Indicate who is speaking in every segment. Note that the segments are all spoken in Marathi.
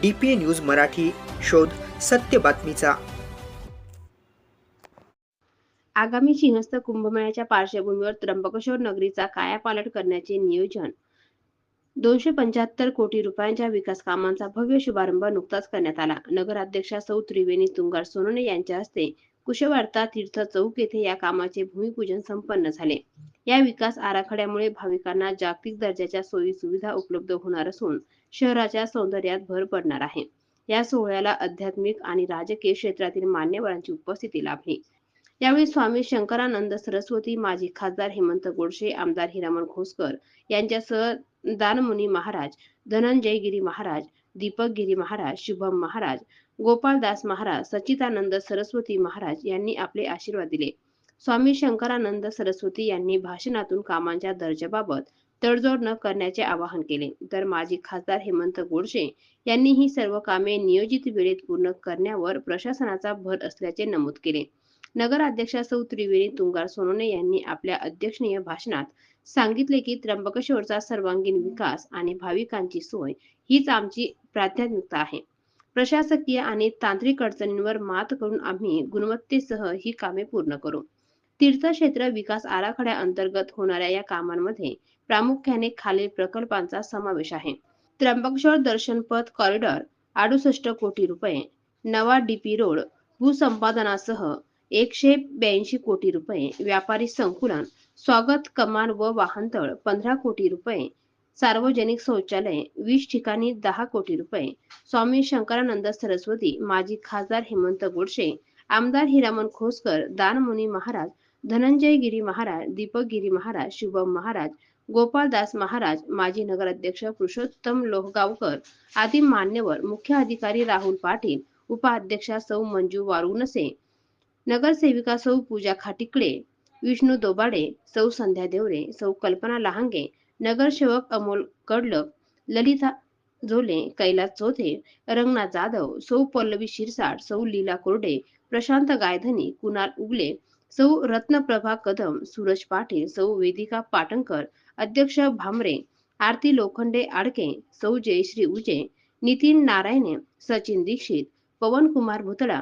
Speaker 1: DPA न्यूज मराठी, शोध सत्य बातमीचा।
Speaker 2: आगामी सिंहस्थ कुंभमेळ्याच्या पार्श्वभूमीवर त्र्यंबकेश्वर नगरीचा कायापालट करण्याचे नियोजन 275 कोटी रुपयांच्या विकास कामांचा भव्य शुभारंभ नुकताच करण्यात आला। नगराध्यक्षा सौ त्रिवेणी तुंगार सोनवणे यांच्या हस्ते कुशवार्ता तीर्थ चौक येथे या कामाचे भूमिपूजन संपन्न झाले। या विकास आराखड्यामुळे भाविकांना जागतिक दर्जाच्या सोयी सुविधा उपलब्ध होणार असून शहराच्या सौंदर्यात भर पडणार आहे। या सोहळ्याला आध्यात्मिक आणि राजकीय क्षेत्रातील मान्यवरांची उपस्थिती लाभली। यावेळी स्वामी शंकरानंद सरस्वती, माजी खासदार हेमंत गोडसे, आमदार हिरामण खोसकर यांच्यासह दानमुनी महाराज, धनंजय गिरी महाराज, दीपक गिरी महाराज, शुभम महाराज, गोपालदास महाराज, सच्चिदानंद सरस्वती महाराज यांनी आपले आशीर्वाद दिले। स्वामी शंकरानंद सरस्वती यांनी भाषणातून कामांच्या दर्जाबाबत तडजोड न करण्याचे आवाहन केले, तर माजी खासदार हेमंत गोडसे यांनी ही सर्व कामे नियोजित वेळेत पूर्ण करण्यावर प्रशासनाचा भर असल्याचे नमूद केले। नगराध्यक्षा सौ त्रिवेणी तुंगार सोनवणे यांनी आपल्या अध्यक्षीय भाषणात सांगितले की त्र्यंबकेश्वरचा सर्वांगीण विकास आणि भाविकांची सोय हीच आमची प्राधान्यता आहे। प्रशासकीय आणि तांत्रिक अडचणींवर मात करून आम्ही गुणवत्तेसह ही कामे पूर्ण करू। तीर्थक्षेत्र विकास आराखड्याअंतर्गत होणाऱ्या या कामांमध्ये प्रामुख्याने खालील प्रकल्पांचा समावेश आहे: त्र्यंबकेश्वर दर्शन पथ कॉरिडॉर 68 कोटी रुपये, नवा DP रोड भूसंपादनासह 182 कोटी रुपये, व्यापारी संकुलन, स्वागत कमान व वाहनतळ 15 कोटी रुपये, सार्वजनिक शौचालय 20 ठिकाणी 10 कोटी रुपये। स्वामी शंकरानंद सरस्वती, माजी खासदार हेमंत गोडसे, आमदार हिरामण खोसकर, दानमुनी महाराज, धनंजय गिरी महाराज, दीपक गिरी महाराज, शुभम महाराज, गोपालदास महाराज, माजी नगराध्यक्ष पुरुषोत्तम लोहगावकर आदी मान्यवर, मुख्य अधिकारी राहुल पाटील, उपाध्यक्षा सौ मंजू वारुणसे, नगरसेविका सौ पूजा खाटिकडे, विष्णू दोबाडे, सौ संध्या देवरे, सौ कल्पना लहांगे, नगरसेवक अमोल कडलक, ललिता झोले, कैलास चौथे, रंगनाथ जाधव, सौ पल्लवी शिरसाट, सौ लीला कोरडे, प्रशांत गायधनी, कुणाल उगले, सौ रत्नप्रभा कदम, सूरज पाटील, सौ वेदिका पाटणकर, अध्यक्ष भामरे, आरती लोखंडे आडके, सौ जयश्री उजे, नितीन नारायणे, सचिन दीक्षित, पवन कुमार भुतळा,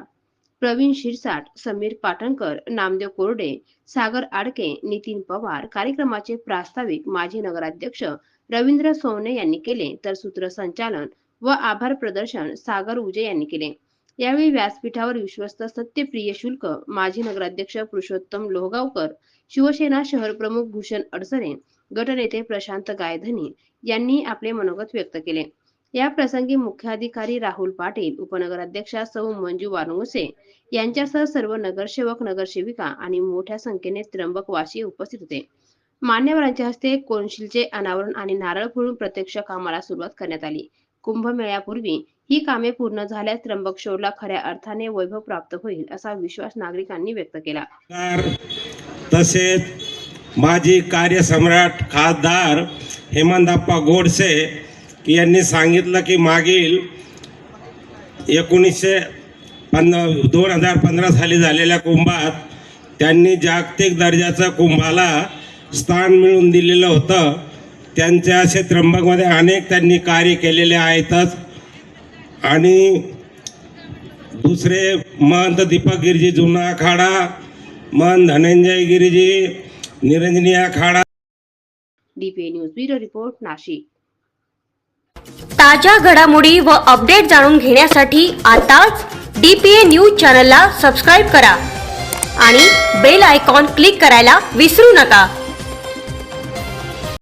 Speaker 2: प्रवीण शिरसाट, समीर पाटणकर, नामदेव कोरडे, सागर आडके, नितीन पवार। कार्यक्रमाचे प्रास्ताविक माजी नगराध्यक्ष रवींद्र सोवणे यांनी केले, तर सूत्रसंचालन व आभार प्रदर्शन सागर उजे यांनी केले। यावेळी व्यासपीठावर विश्वस्त सत्यप्रिय शुल्क, माजी नगराध्यक्ष पुरुषोत्तम लोहगावकर, शिवसेना शहर प्रमुख भूषण अडसरे, गटनेते प्रशांत गायधनी यांनी आपले मनोगत व्यक्त केले। या प्रसंगी मुख्याधिकारी राहुल पाटील, उपनगराध्यक्षा सौ मंजू वारुणसे यांच्यासह सर्व नगरसेवक, नगरसेविका आणि मोठ्या संख्येने त्र्यंबकवासी उपस्थित होते। मान्यवरांच्या हस्ते कोनशिलचे अनावरण आणि नारळ फोडून प्रत्यक्ष कामाला सुरुवात करण्यात आली। कुंभमेळ्यापूर्वी ही कामे पूर्ण झाल्यास त्र्यंबकेश्वरला खऱ्या अर्थाने वैभव प्राप्त होईल असा विश्वास नागरिकांनी व्यक्त केला।
Speaker 3: तसेच माजी कार्यसम्राट खासदार हेमंतप्पा गोडसे यांनी सांगितलं की मागील 2015 साली झालेल्या कुंभात त्यांनी जागतिक दर्जाचं कुंभाला स्थान मिळवून दिलेलं होतं। त्यांच्या असे त्र्यंबकमध्ये अनेक त्यांनी कार्य केलेले आहेतच। आणि दुसरे महंत दीपक गिरीजी जुना आखाडा, महंत धनंजय गिरीजी निरंजनी आखाडा।
Speaker 2: DPA news bureau report, Nashik.
Speaker 4: ताज्या घडामोडी व अपडेट जाणून घेण्यासाठी आताच DPA न्यूज चॅनलला सबस्क्राईब करा आणि बेल आयकॉन क्लिक करायला विसरू नका।